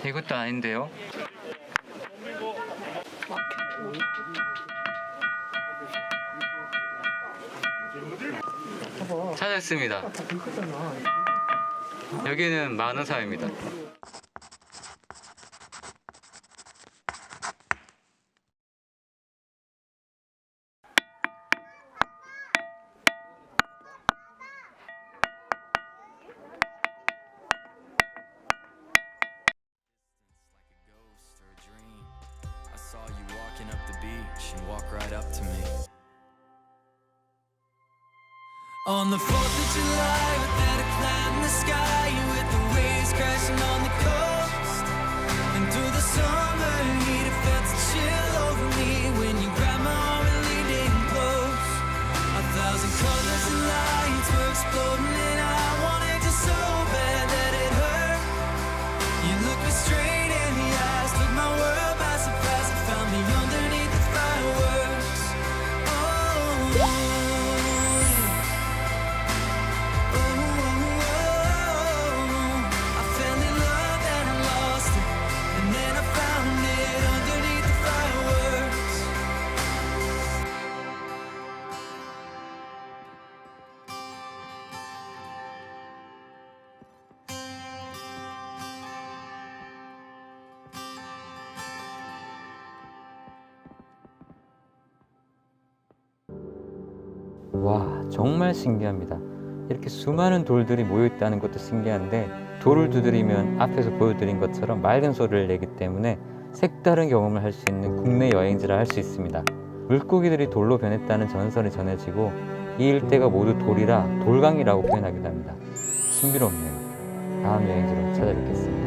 이것도 아닌데요? 찾았습니다. 여기는 만우사입니다. Saw you walking up the beach and walk right up to me. On the 4th of July, without a cloud in the sky, with the waves crashing on the coast, and through the summer heat, it felt a chill over me when you grabbed my arm and leaned in close. 1,000 colors and lights were exploding, and I wanted you so bad that it hurt. You looked me straight in the eyes, took my world by surprise, and found me underneath the fireworks. Oh, I fell in love and I lost it, and then I found it underneath the fireworks. 와, 정말 신기합니다. 이렇게 수많은 돌들이 모여있다는 것도 신기한데, 돌을 두드리면 앞에서 보여드린 것처럼 맑은 소리를 내기 때문에 색다른 경험을 할 수 있는 국내 여행지라 할 수 있습니다. 물고기들이 돌로 변했다는 전설이 전해지고, 이 일대가 모두 돌이라 돌강이라고 표현하기도 합니다. 신비롭네요. 다음 여행지로 찾아뵙겠습니다.